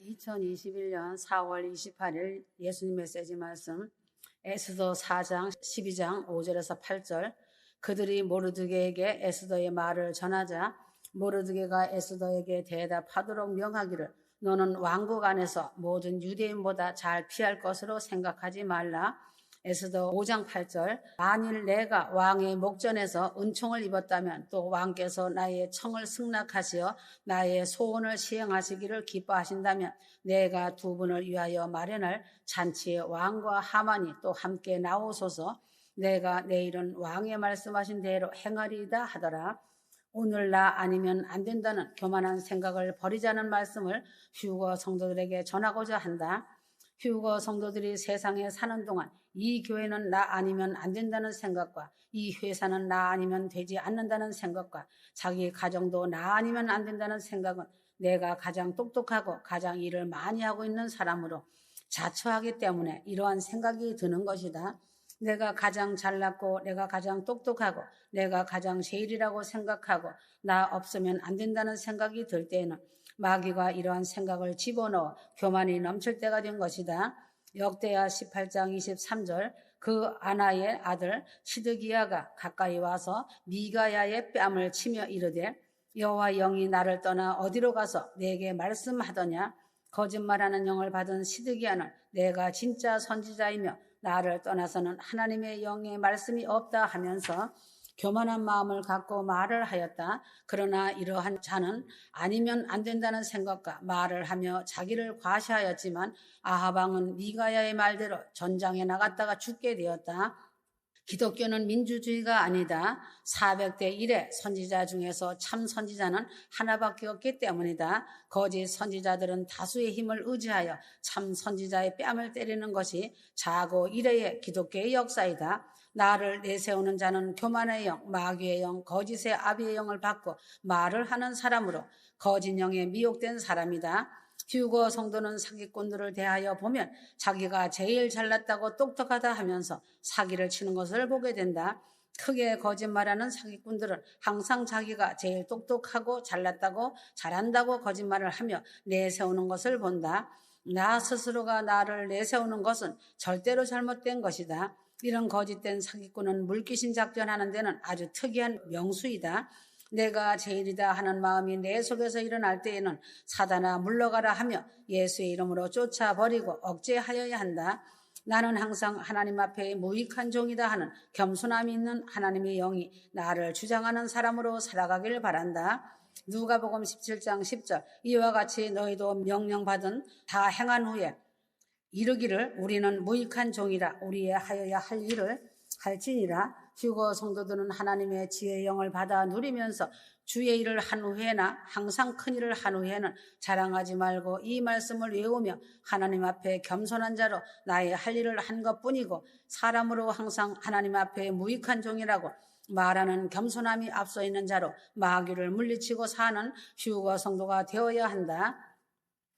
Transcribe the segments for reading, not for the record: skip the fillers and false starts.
2021년 4월 28일 예수님 메시지 말씀 에스더 4장 12장 5절에서 8절. 그들이 모르드게에게 에스더의 말을 전하자 모르드게가 에스더에게 대답하도록 명하기를 너는 왕국 안에서 모든 유대인보다 잘 피할 것으로 생각하지 말라. 에스더 5장 8절. 만일 내가 왕의 목전에서 은총을 입었다면 또 왕께서 나의 청을 승낙하시어 나의 소원을 시행하시기를 기뻐하신다면 내가 두 분을 위하여 마련할 잔치에 왕과 하만이 또 함께 나오소서. 내가 내일은 왕의 말씀하신 대로 행하리이다 하더라. 오늘 나 아니면 안 된다는 교만한 생각을 버리자는 말씀을 휴거 성도들에게 전하고자 한다. 휴거 성도들이 세상에 사는 동안 이 교회는 나 아니면 안 된다는 생각과 이 회사는 나 아니면 되지 않는다는 생각과 자기 가정도 나 아니면 안 된다는 생각은 내가 가장 똑똑하고 가장 일을 많이 하고 있는 사람으로 자처하기 때문에 이러한 생각이 드는 것이다. 내가 가장 잘났고 내가 가장 똑똑하고 내가 가장 제일이라고 생각하고 나 없으면 안 된다는 생각이 들 때에는 마귀가 이러한 생각을 집어넣어 교만이 넘칠 때가 된 것이다. 역대하 18장 23절. 그 아나의 아들 시드기야가 가까이 와서 미가야의 뺨을 치며 이르되 여호와 영이 나를 떠나 어디로 가서 내게 말씀하더냐. 거짓말하는 영을 받은 시드기야는 내가 진짜 선지자이며 나를 떠나서는 하나님의 영의 말씀이 없다 하면서 교만한 마음을 갖고 말을 하였다. 그러나 이러한 자는 아니면 안 된다는 생각과 말을 하며 자기를 과시하였지만 아합 왕은 미가야의 말대로 전장에 나갔다가 죽게 되었다. 기독교는 민주주의가 아니다. 400대 1의 선지자 중에서 참 선지자는 하나밖에 없기 때문이다. 거짓 선지자들은 다수의 힘을 의지하여 참 선지자의 뺨을 때리는 것이 자고 이래의 기독교의 역사이다. 나를 내세우는 자는 교만의 영, 마귀의 영, 거짓의 아비의 영을 받고 말을 하는 사람으로 거짓 영에 미혹된 사람이다. 휴거 성도는 사기꾼들을 대하여 보면 자기가 제일 잘났다고 똑똑하다 하면서 사기를 치는 것을 보게 된다. 크게 거짓말하는 사기꾼들은 항상 자기가 제일 똑똑하고 잘났다고 잘한다고 거짓말을 하며 내세우는 것을 본다. 나 스스로가 나를 내세우는 것은 절대로 잘못된 것이다. 이런 거짓된 사기꾼은 물귀신 작전하는 데는 아주 특이한 명수이다. 내가 제일이다 하는 마음이 내 속에서 일어날 때에는 사단아 물러가라 하며 예수의 이름으로 쫓아버리고 억제하여야 한다. 나는 항상 하나님 앞에 무익한 종이다 하는 겸손함이 있는 하나님의 영이 나를 주장하는 사람으로 살아가길 바란다. 누가복음 17장 10절. 이와 같이 너희도 명령받은 다 행한 후에 이르기를 우리는 무익한 종이라 우리의 하여야 할 일을 할지니라. 휴거 성도들은 하나님의 지혜의 영을 받아 누리면서 주의 일을 한 후에나 항상 큰 일을 한 후에는 자랑하지 말고 이 말씀을 외우며 하나님 앞에 겸손한 자로 나의 할 일을 한 것뿐이고 사람으로 항상 하나님 앞에 무익한 종이라고 말하는 겸손함이 앞서 있는 자로 마귀를 물리치고 사는 휴거 성도가 되어야 한다.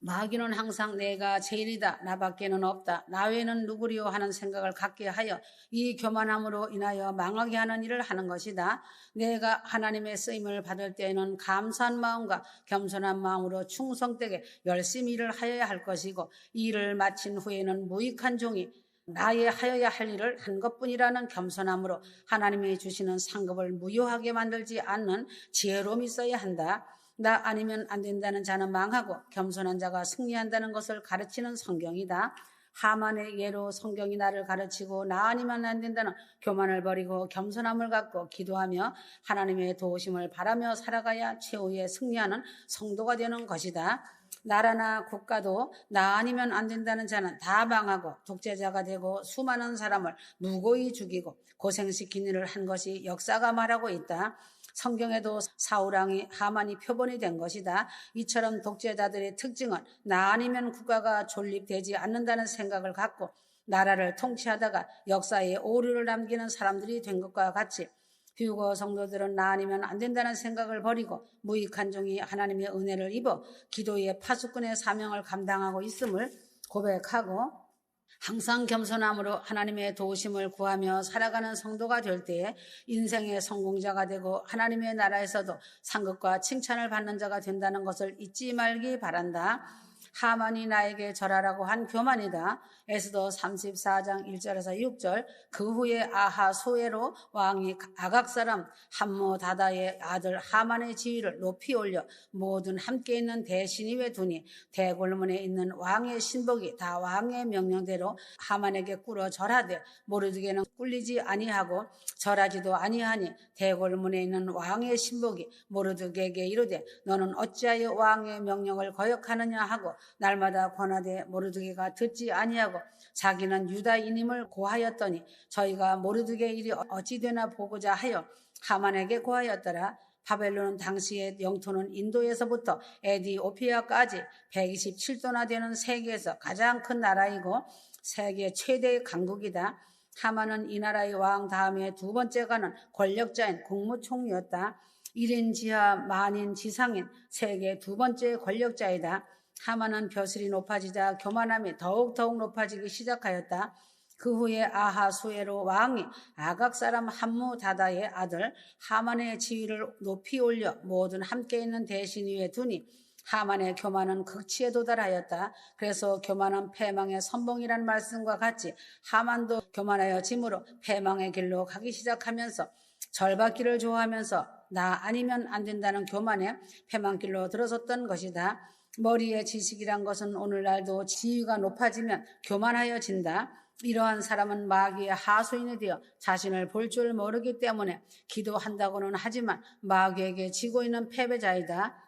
마귀는 항상 내가 제일이다, 나밖에는 없다, 나 외에는 누구리요 하는 생각을 갖게 하여 이 교만함으로 인하여 망하게 하는 일을 하는 것이다. 내가 하나님의 쓰임을 받을 때에는 감사한 마음과 겸손한 마음으로 충성되게 열심히 일을 하여야 할 것이고 이 일을 마친 후에는 무익한 종이 나의 하여야 할 일을 한 것뿐이라는 겸손함으로 하나님이 주시는 상급을 무효하게 만들지 않는 지혜로움이 있어야 한다. 나 아니면 안 된다는 자는 망하고 겸손한 자가 승리한다는 것을 가르치는 성경이다. 하만의 예로 성경이 나를 가르치고 나 아니면 안 된다는 교만을 버리고 겸손함을 갖고 기도하며 하나님의 도우심을 바라며 살아가야 최후에 승리하는 성도가 되는 것이다. 나라나 국가도 나 아니면 안 된다는 자는 다 망하고 독재자가 되고 수많은 사람을 무고히 죽이고 고생시킨 일을 한 것이 역사가 말하고 있다. 성경에도 사울왕이 하만이 표본이 된 것이다. 이처럼 독재자들의 특징은 나 아니면 국가가 존립되지 않는다는 생각을 갖고 나라를 통치하다가 역사에 오류를 남기는 사람들이 된 것과 같이 휴거 성도들은 나 아니면 안 된다는 생각을 버리고 무익한 종이 하나님의 은혜를 입어 기도의 파수꾼의 사명을 감당하고 있음을 고백하고 항상 겸손함으로 하나님의 도우심을 구하며 살아가는 성도가 될 때에 인생의 성공자가 되고 하나님의 나라에서도 상급과 칭찬을 받는 자가 된다는 것을 잊지 말기 바란다. 하만이 나에게 절하라고 한 교만이다. 에스더 34장 1절에서 6절. 그 후에 아하수에로 왕이 아각 사람 함므다다의 아들 하만의 지위를 높이 올려 모든 함께 있는 대신 위에 두니 대궐문에 있는 왕의 신복이 다 왕의 명령대로 하만에게 꿇어 절하되 모르드게는 꿀리지 아니하고 절하지도 아니하니 대궐문에 있는 왕의 신복이 모르드게에게 이르되 너는 어찌하여 왕의 명령을 거역하느냐 하고 날마다 권하되 모르드게가 듣지 아니하고 자기는 유다인임을 고하였더니 저희가 모르드게 일이 어찌 되나 보고자 하여 하만에게 고하였더라. 바벨론은 당시의 영토는 인도에서부터 에디오피아까지 127도나 되는 세계에서 가장 큰 나라이고 세계 최대의 강국이다. 하만은 이 나라의 왕 다음에 두 번째 가는 권력자인 국무총리였다. 1인 지하 만인 지상인 세계 두 번째 권력자이다. 하만은 벼슬이 높아지자 교만함이 더욱 높아지기 시작하였다. 그 후에 아하수에로 왕이 아각 사람 함므다다의 아들 하만의 지위를 높이 올려 모든 함께 있는 대신 위에 두니 하만의 교만은 극치에 도달하였다. 그래서 교만은 패망의 선봉이라는 말씀과 같이 하만도 교만하여 짐으로 패망의 길로 가기 시작하면서 절받기를 좋아하면서 나 아니면 안 된다는 교만에 패망길로 들어섰던 것이다. 머리의 지식이란 것은 오늘날도 지위가 높아지면 교만하여진다. 이러한 사람은 마귀의 하수인이 되어 자신을 볼 줄 모르기 때문에 기도한다고는 하지만 마귀에게 지고 있는 패배자이다.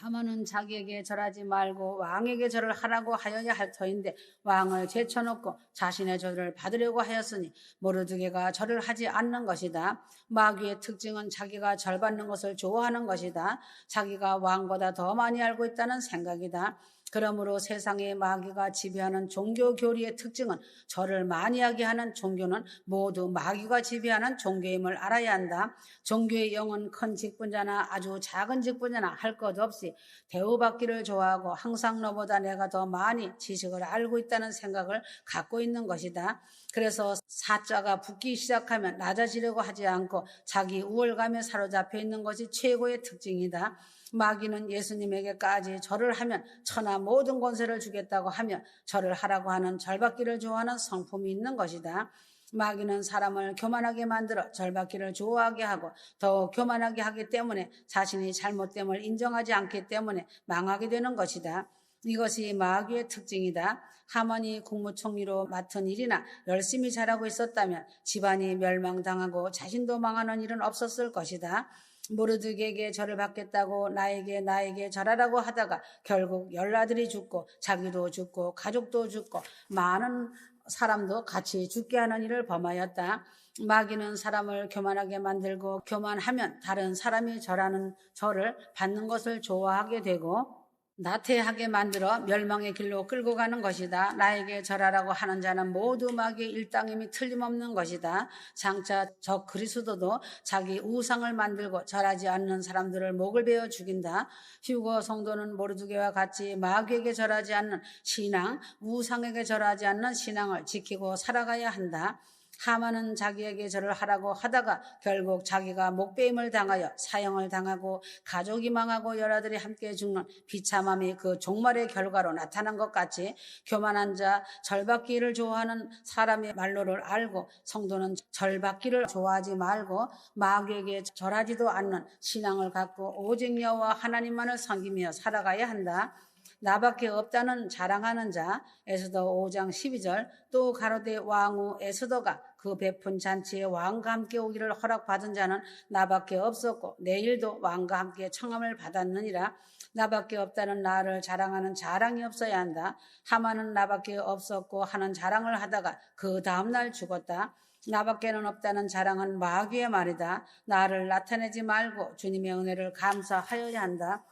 하만은 자기에게 절하지 말고 왕에게 절을 하라고 하여야 할 터인데 왕을 제쳐놓고 자신의 절을 받으려고 하였으니 모르드게가 절을 하지 않는 것이다. 마귀의 특징은 자기가 절받는 것을 좋아하는 것이다. 자기가 왕보다 더 많이 알고 있다는 생각이다. 그러므로 세상의 마귀가 지배하는 종교 교리의 특징은 절을 많이 하게 하는 종교는 모두 마귀가 지배하는 종교임을 알아야 한다. 종교의 영은 큰 직분자나 아주 작은 직분자나 할 것 없이 대우받기를 좋아하고 항상 너보다 내가 더 많이 지식을 알고 있다는 생각을 갖고 있는 것이다. 그래서 사자가 붙기 시작하면 낮아지려고 하지 않고 자기 우월감에 사로잡혀 있는 것이 최고의 특징이다. 마귀는 예수님에게까지 절을 하면 천하 모든 권세를 주겠다고 하며 절을 하라고 하는 절받기를 좋아하는 성품이 있는 것이다. 마귀는 사람을 교만하게 만들어 절받기를 좋아하게 하고 더 교만하게 하기 때문에 자신이 잘못됨을 인정하지 않기 때문에 망하게 되는 것이다. 이것이 마귀의 특징이다. 하만이 국무총리로 맡은 일이나 열심히 잘하고 있었다면 집안이 멸망당하고 자신도 망하는 일은 없었을 것이다. 모르드게에게 절을 받겠다고 나에게 절하라고 하다가 결국 열아들이 죽고 자기도 죽고 가족도 죽고 많은 사람도 같이 죽게 하는 일을 범하였다. 마귀는 사람을 교만하게 만들고 교만하면 다른 사람이 절하는 절을 받는 것을 좋아하게 되고 나태하게 만들어 멸망의 길로 끌고 가는 것이다. 나에게 절하라고 하는 자는 모두 마귀의 일당임이 틀림없는 것이다. 장차 저 그리스도도 자기 우상을 만들고 절하지 않는 사람들을 목을 베어 죽인다. 휴거 성도는 모르드게와 같이 마귀에게 절하지 않는 신앙, 우상에게 절하지 않는 신앙을 지키고 살아가야 한다. 하만은 자기에게 절을 하라고 하다가 결국 자기가 목베임을 당하여 사형을 당하고 가족이 망하고 열아들이 함께 죽는 비참함이 그 종말의 결과로 나타난 것 같이 교만한 자, 절받기를 좋아하는 사람의 말로를 알고 성도는 절받기를 좋아하지 말고 마귀에게 절하지도 않는 신앙을 갖고 오직 여호와 하나님만을 섬기며 살아가야 한다. 나밖에 없다는 자랑하는 자. 에스더 5장 12절. 또 가로되 왕후 에스더가 그 베푼 잔치에 왕과 함께 오기를 허락받은 자는 나밖에 없었고 내일도 왕과 함께 청함을 받았느니라. 나밖에 없다는 나를 자랑하는 자랑이 없어야 한다. 하만은 나밖에 없었고 하는 자랑을 하다가 그 다음날 죽었다. 나밖에는 없다는 자랑은 마귀의 말이다. 나를 나타내지 말고 주님의 은혜를 감사하여야 한다.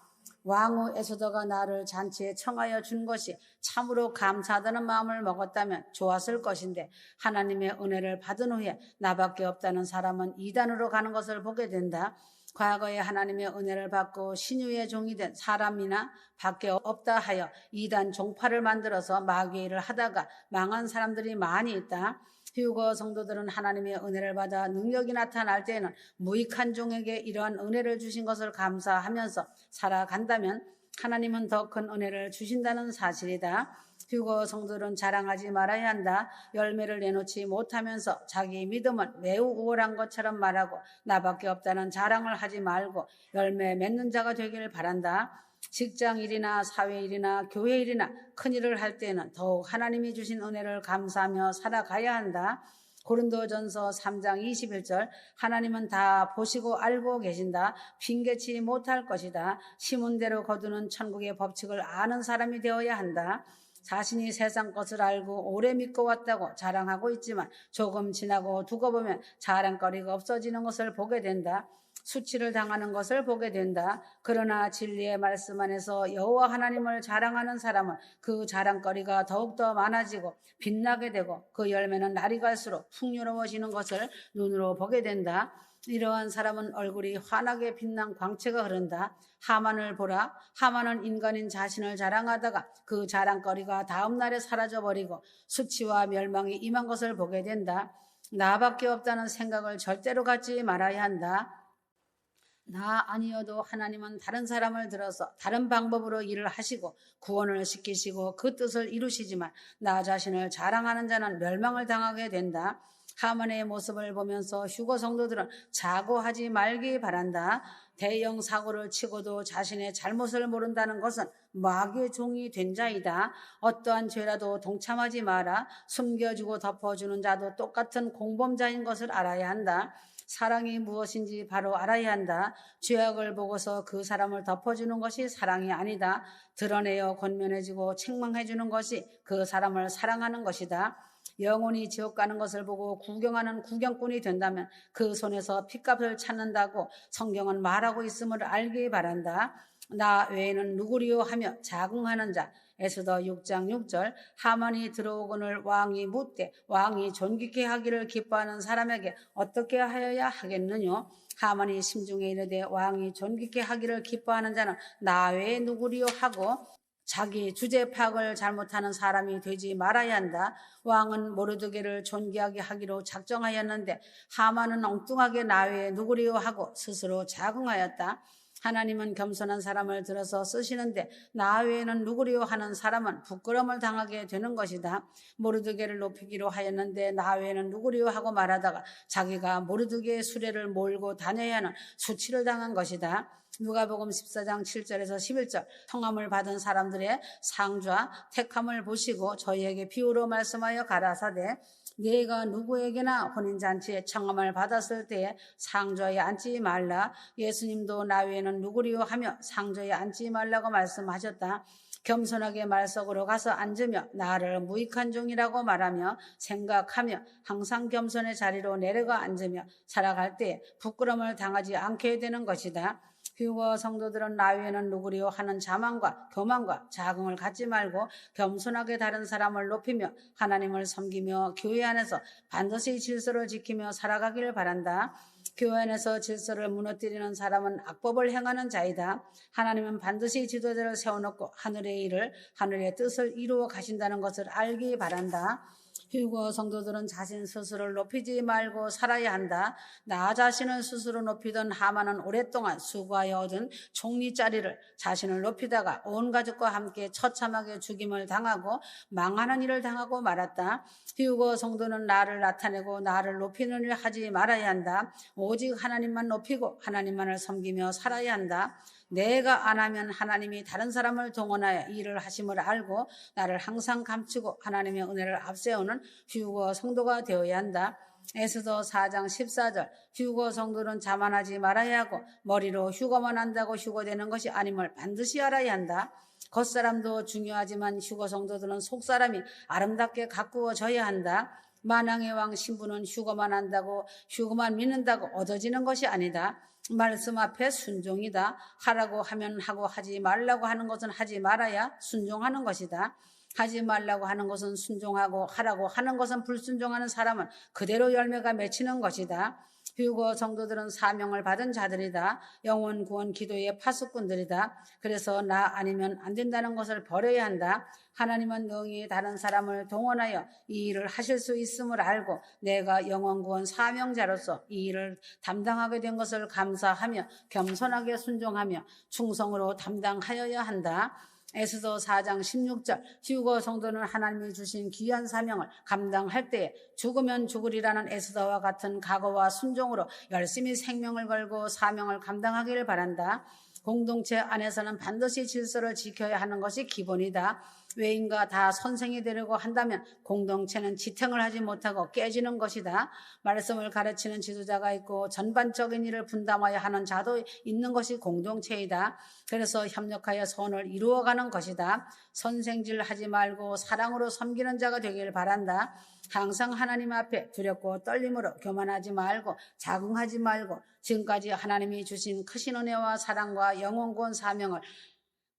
왕후 에스더가 나를 잔치에 청하여 준 것이 참으로 감사하다는 마음을 먹었다면 좋았을 것인데 하나님의 은혜를 받은 후에 나밖에 없다는 사람은 이단으로 가는 것을 보게 된다. 과거에 하나님의 은혜를 받고 신유의 종이 된 사람이나 밖에 없다 하여 이단 종파를 만들어서 마귀의 일을 하다가 망한 사람들이 많이 있다. 휴거 성도들은 하나님의 은혜를 받아 능력이 나타날 때에는 무익한 종에게 이러한 은혜를 주신 것을 감사하면서 살아간다면 하나님은 더 큰 은혜를 주신다는 사실이다. 휴거 성도들은 자랑하지 말아야 한다. 열매를 내놓지 못하면서 자기 믿음은 매우 우월한 것처럼 말하고 나밖에 없다는 자랑을 하지 말고 열매 맺는 자가 되길 바란다. 직장 일이나 사회 일이나 교회 일이나 큰 일을 할 때는 더욱 하나님이 주신 은혜를 감사하며 살아가야 한다. 고린도전서 3장 21절 하나님은 다 보시고 알고 계신다. 핑계치 못할 것이다. 심은 대로 거두는 천국의 법칙을 아는 사람이 되어야 한다. 자신이 세상 것을 알고 오래 믿고 왔다고 자랑하고 있지만 조금 지나고 두고 보면 자랑거리가 없어지는 것을 보게 된다. 수치를 당하는 것을 보게 된다. 그러나 진리의 말씀 안에서 여호와 하나님을 자랑하는 사람은 그 자랑거리가 더욱더 많아지고 빛나게 되고 그 열매는 날이 갈수록 풍요로워지는 것을 눈으로 보게 된다. 이러한 사람은 얼굴이 환하게 빛난 광채가 흐른다. 하만을 보라. 하만은 인간인 자신을 자랑하다가 그 자랑거리가 다음 날에 사라져버리고 수치와 멸망이 임한 것을 보게 된다. 나밖에 없다는 생각을 절대로 갖지 말아야 한다. 나 아니어도 하나님은 다른 사람을 들어서 다른 방법으로 일을 하시고 구원을 시키시고 그 뜻을 이루시지만 나 자신을 자랑하는 자는 멸망을 당하게 된다. 하만의 모습을 보면서 휴거 성도들은 자고하지 말기 바란다. 대형 사고를 치고도 자신의 잘못을 모른다는 것은 마귀의 종이 된 자이다. 어떠한 죄라도 동참하지 마라. 숨겨주고 덮어주는 자도 똑같은 공범자인 것을 알아야 한다. 사랑이 무엇인지 바로 알아야 한다. 죄악을 보고서 그 사람을 덮어주는 것이 사랑이 아니다. 드러내어 권면해주고 책망해주는 것이 그 사람을 사랑하는 것이다. 영혼이 지옥 가는 것을 보고 구경하는 구경꾼이 된다면 그 손에서 핏값을 찾는다고 성경은 말하고 있음을 알기 바란다. 나 외에는 누구리요 하며 자궁하는 자. 에스더 6장 6절 하만이 들어오거늘 왕이 묻되 왕이 존귀케 하기를 기뻐하는 사람에게 어떻게 하여야 하겠느냐. 하만이 심중에 이르되 왕이 존귀케 하기를 기뻐하는 자는 나 외에 누구리요 하고 자기 주제 파악을 잘못하는 사람이 되지 말아야 한다. 왕은 모르드게를 존귀하게 하기로 작정하였는데 하만은 엉뚱하게 나 외에 누구리요 하고 스스로 자궁하였다. 하나님은 겸손한 사람을 들어서 쓰시는데 나 외에는 누구리요 하는 사람은 부끄러움을 당하게 되는 것이다. 모르드게를 높이기로 하였는데 나 외에는 누구리요 하고 말하다가 자기가 모르드게의 수레를 몰고 다녀야 하는 수치를 당한 것이다. 누가복음 14장 7절에서 11절 성함을 받은 사람들의 상좌 택함을 보시고 저희에게 비유로 말씀하여 가라사대 네가 누구에게나 혼인잔치에 청함을 받았을 때에 상좌에 앉지 말라. 예수님도 나 외에는 누구리요 하며 상좌에 앉지 말라고 말씀하셨다. 겸손하게 말석으로 가서 앉으며 나를 무익한 종이라고 말하며 생각하며 항상 겸손의 자리로 내려가 앉으며 살아갈 때 부끄러움을 당하지 않게 되는 것이다. 휴거 성도들은 나 외에는 누구리요 하는 자만과 교만과 자긍을 갖지 말고 겸손하게 다른 사람을 높이며 하나님을 섬기며 교회 안에서 반드시 질서를 지키며 살아가기를 바란다. 교회 안에서 질서를 무너뜨리는 사람은 악법을 행하는 자이다. 하나님은 반드시 지도자를 세워놓고 하늘의 일을 하늘의 뜻을 이루어 가신다는 것을 알기 바란다. 휴거 성도들은 자신 스스로를 높이지 말고 살아야 한다. 나 자신을 스스로 높이던 하만은 오랫동안 수고하여 얻은 총리자리를 자신을 높이다가 온 가족과 함께 처참하게 죽임을 당하고 망하는 일을 당하고 말았다. 휴거 성도는 나를 나타내고 나를 높이는 일을 하지 말아야 한다. 오직 하나님만 높이고 하나님만을 섬기며 살아야 한다. 내가 안 하면 하나님이 다른 사람을 동원하여 일을 하심을 알고 나를 항상 감추고 하나님의 은혜를 앞세우는 휴거 성도가 되어야 한다. 에스더 4장 14절 휴거 성도는 자만하지 말아야 하고 머리로 휴거만 한다고 휴거되는 것이 아님을 반드시 알아야 한다. 겉사람도 중요하지만 휴거 성도들은 속사람이 아름답게 가꾸어져야 한다. 만왕의 왕 신부는 휴거만 한다고 휴거만 믿는다고 얻어지는 것이 아니다. 말씀 앞에 순종이다. 하라고 하면 하고 하지 말라고 하는 것은 하지 말아야 순종하는 것이다. 하지 말라고 하는 것은 순종하고 하라고 하는 것은 불순종하는 사람은 그대로 열매가 맺히는 것이다. 휴거 성도들은 사명을 받은 자들이다. 영혼 구원 기도의 파수꾼들이다. 그래서 나 아니면 안 된다는 것을 버려야 한다. 하나님은 능히 다른 사람을 동원하여 이 일을 하실 수 있음을 알고 내가 영혼 구원 사명자로서 이 일을 담당하게 된 것을 감사하며 겸손하게 순종하며 충성으로 담당하여야 한다. 에스더 4장 16절 휴거 성도는 하나님이 주신 귀한 사명을 감당할 때에 죽으면 죽으리라는 에스더와 같은 각오와 순종으로 열심히 생명을 걸고 사명을 감당하기를 바란다. 공동체 안에서는 반드시 질서를 지켜야 하는 것이 기본이다. 외인과 다 선생이 되려고 한다면 공동체는 지탱을 하지 못하고 깨지는 것이다. 말씀을 가르치는 지도자가 있고 전반적인 일을 분담하여 하는 자도 있는 것이 공동체이다. 그래서 협력하여 선을 이루어가는 것이다. 선생질 하지 말고 사랑으로 섬기는 자가 되길 바란다. 항상 하나님 앞에 두렵고 떨림으로 교만하지 말고 자긍하지 말고 지금까지 하나님이 주신 크신 은혜와 사랑과 영혼 구원 사명을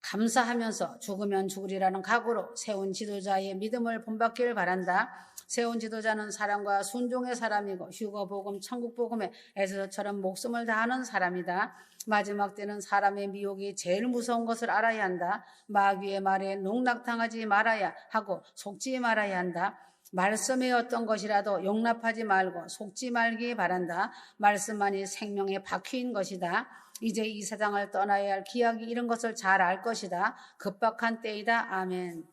감사하면서 죽으면 죽으리라는 각오로 세운 지도자의 믿음을 본받기를 바란다. 세운 지도자는 사랑과 순종의 사람이고 휴거 복음, 천국 복음에 에스더처럼 목숨을 다하는 사람이다. 마지막 때는 사람의 미혹이 제일 무서운 것을 알아야 한다. 마귀의 말에 농락당하지 말아야 하고 속지 말아야 한다. 말씀의 어떤 것이라도 용납하지 말고 속지 말기 바란다. 말씀만이 생명의 바퀴인 것이다. 이제 이 세상을 떠나야 할 기약이 이런 것을 잘 알 것이다. 급박한 때이다. 아멘.